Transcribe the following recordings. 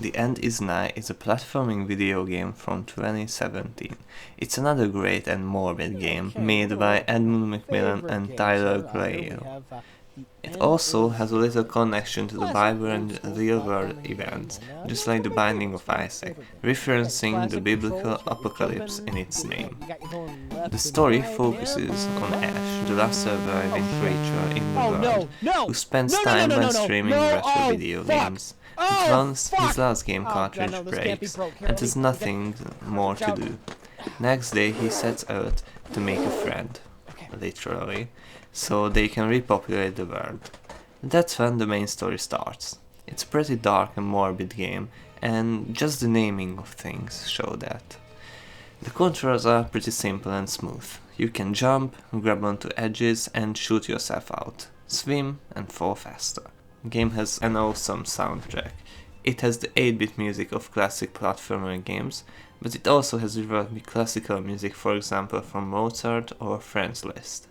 The End is Nigh is a platforming video game from 2017. It's another great and morbid game made by Edmund McMillan and Tyler Grayle. It also has a little connection to the Bible and real-world events, just like The Binding of Isaac, referencing the biblical apocalypse in its name. The story focuses on Ash, the last surviving creature in the world, who spends time when streaming retro video games. But once his last game cartridge breaks, and there's nothing more to do. Next day he sets out to make a friend, literally, so they can repopulate the world. That's when the main story starts. It's a pretty dark and morbid game, and just the naming of things show that. The controls are pretty simple and smooth. You can jump, grab onto edges and shoot yourself out, swim and fall faster. The game has an awesome soundtrack. It has the 8-bit music of classic platformer games, but it also has reworked classical music, for example from Mozart or Franz Liszt.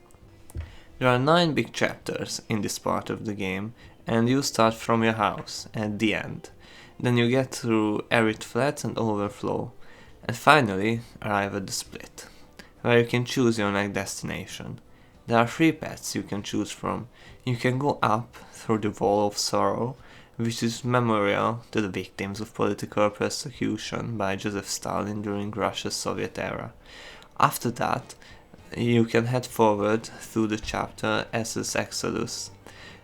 There are 9 big chapters in this part of the game, and you start from your house at the end. Then you get through arid flats and overflow, and finally arrive at the split, where you can choose your next destination. There are 3 paths you can choose from. You can go up through the Wall of Sorrow, which is memorial to the victims of political persecution by Joseph Stalin during Russia's Soviet era. After that, you can head forward through the chapter SS Exodus,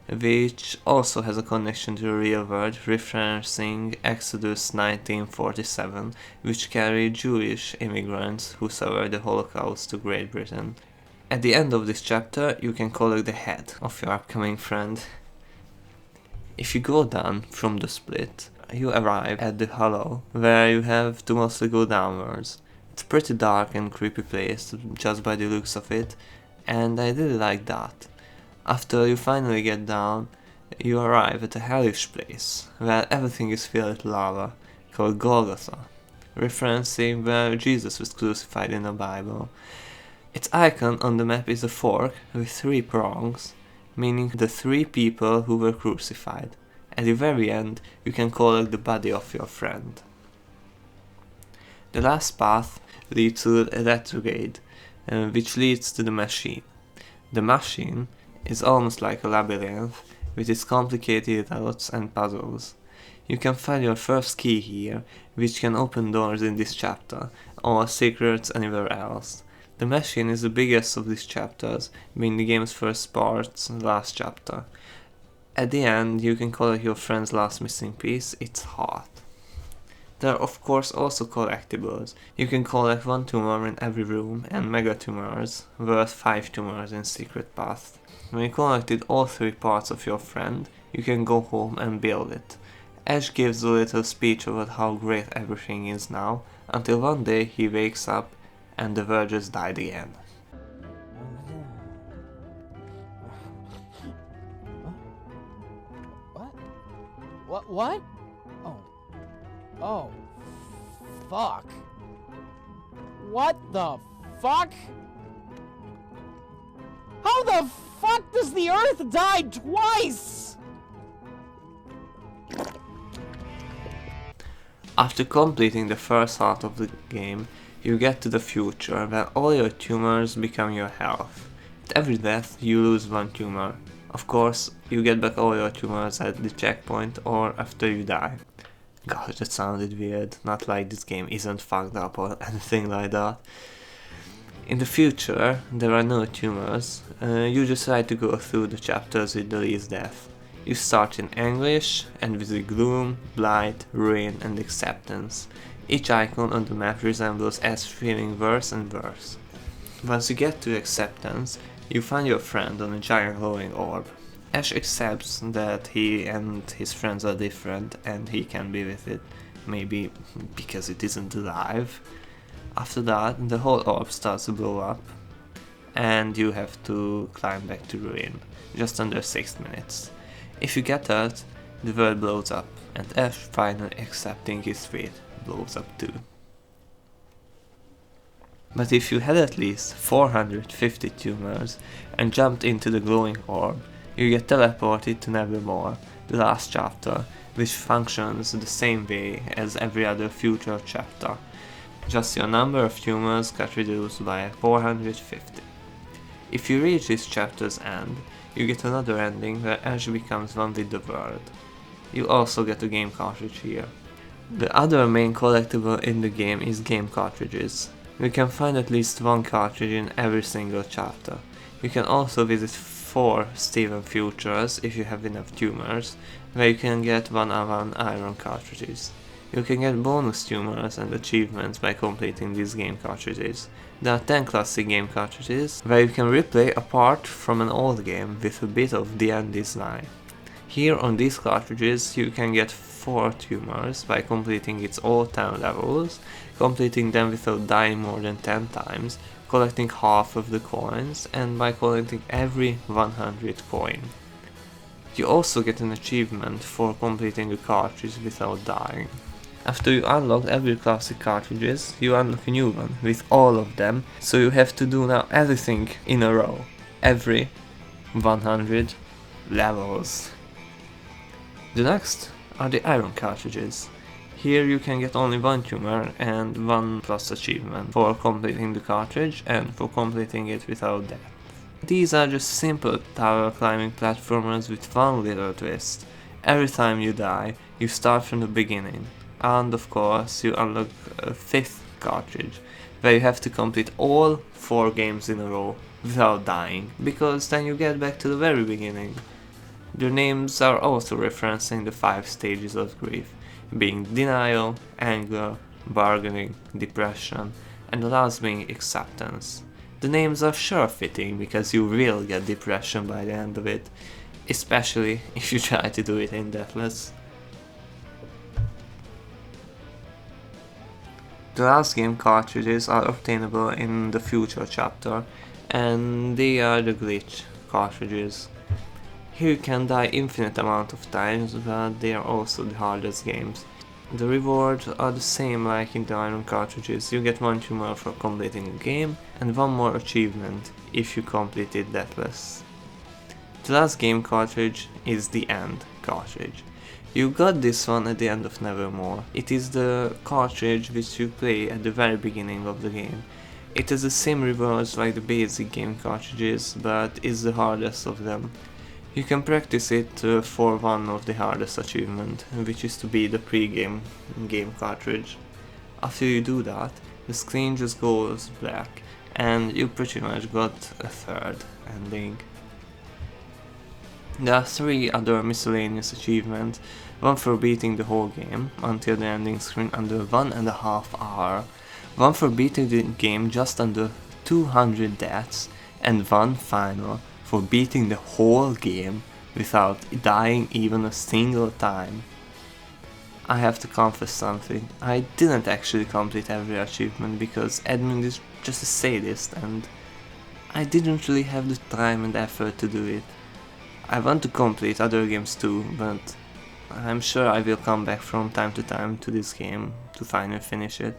which also has a connection to the real world, referencing Exodus 1947, which carried Jewish immigrants who survived the Holocaust to Great Britain. At the end of this chapter, you can collect the head of your upcoming friend. If you go down from the split, you arrive at the hollow, where you have to mostly go downwards. It's a pretty dark and creepy place, just by the looks of it, and I really like that. After you finally get down, you arrive at a hellish place, where everything is filled with lava, called Golgotha, referencing where Jesus was crucified in the Bible. Its icon on the map is a fork with 3 prongs, meaning the 3 people who were crucified. At the very end, you can collect the body of your friend. The last path leads to a retrograde, which leads to the machine. The machine is almost like a labyrinth, with its complicated routes and puzzles. You can find your first key here, which can open doors in this chapter, or secrets anywhere else. The machine is the biggest of these chapters, being the game's first part's last chapter. At the end, you can collect your friend's last missing piece, its heart. There are of course also collectibles. You can collect 1 tumor in every room and mega tumors, worth 5 tumors in secret paths. When you collected all 3 parts of your friend, you can go home and build it. Ash gives a little speech about how great everything is now, until one day he wakes up and the world just died again. What? Oh, fuck. What the fuck? How the fuck does the Earth die twice? After completing the first part of the game, you get to the future, where all your tumors become your health. At every death, you lose 1 tumor. Of course, you get back all your tumors at the checkpoint or after you die. Gosh, that sounded weird, not like this game isn't fucked up or anything like that. In the future, there are no tumors, you just try to go through the chapters with the least death. You start in anguish, and visit gloom, blight, ruin and acceptance. Each icon on the map resembles Ash feeling worse and worse. Once you get to acceptance, you find your friend on a giant glowing orb. Ash accepts that he and his friends are different and he can be with it, maybe because it isn't alive. After that, the whole orb starts to blow up and you have to climb back to ruin, just under 6 minutes. If you get out, the world blows up and Ash, finally accepting his fate, blows up too. But if you had at least 450 tumors and jumped into the glowing orb, you get teleported to Nevermore, the last chapter, which functions the same way as every other future chapter. Just your number of tumors got reduced by 450. If you reach this chapter's end, you get another ending where Ash becomes one with the world. You also get a game cartridge here. The other main collectible in the game is game cartridges. You can find at least one cartridge in every single chapter. You can also visit 4 Steven Futures if you have enough tumors, where you can get 1-on-1 iron cartridges. You can get bonus tumors and achievements by completing these game cartridges. There are 10 classic game cartridges, where you can replay a part from an old game with a bit of The End is Nigh. Here on these cartridges you can get 4 tumors by completing its all 10 levels, completing them without dying more than 10 times, collecting half of the coins, and by collecting every 100 coin. You also get an achievement for completing a cartridge without dying. After you unlock every classic cartridges, you unlock a new one with all of them, so you have to do now everything in a row, every 100 levels. The next are the iron cartridges. Here you can get only 1 tumor and 1 plus achievement for completing the cartridge and for completing it without death. These are just simple tower climbing platformers with one little twist. Every time you die, you start from the beginning. And of course, you unlock a 5th cartridge, where you have to complete all 4 games in a row without dying, because then you get back to the very beginning. Their names are also referencing the 5 stages of grief, being denial, anger, bargaining, depression, and the last being acceptance. The names are sure fitting because you will get depression by the end of it, especially if you try to do it in Deathless. The last game cartridges are obtainable in the future chapter, and they are the glitch cartridges. Here you can die infinite amount of times, but they are also the hardest games. The rewards are the same like in the iron cartridges. You get 1 tumor for completing a game, and 1 more achievement if you complete it Deathless. The last game cartridge is the End cartridge. You got this one at the end of Nevermore. It is the cartridge which you play at the very beginning of the game. It has the same rewards like the basic game cartridges, but is the hardest of them. You can practice it for one of the hardest achievement, which is to be the pre-game game cartridge. After you do that, the screen just goes black, and you pretty much got a 3rd ending. There are 3 other miscellaneous achievements, one for beating the whole game until the ending screen under 1.5 hours, one for beating the game just under 200 deaths, and 1 final for beating the whole game without dying even a single time. I have to confess something, I didn't actually complete every achievement because Edmund is just a sadist and I didn't really have the time and effort to do it. I want to complete other games too, but I'm sure I will come back from time to time to this game to finally finish it.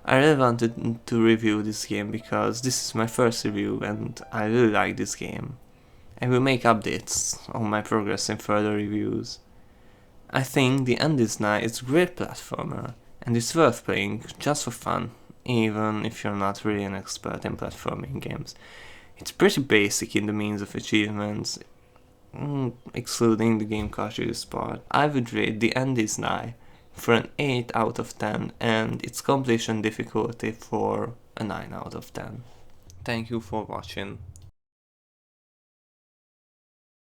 I really wanted to review this game because this is my first review and I really like this game. I will make updates on my progress in further reviews. I think The End is Nigh is a great platformer and it's worth playing just for fun, even if you're not really an expert in platforming games. It's pretty basic in the means of achievements, excluding the game cartridges part. I would rate The End is Nigh for an 8 out of 10 and its completion difficulty for a 9 out of 10. Thank you for watching.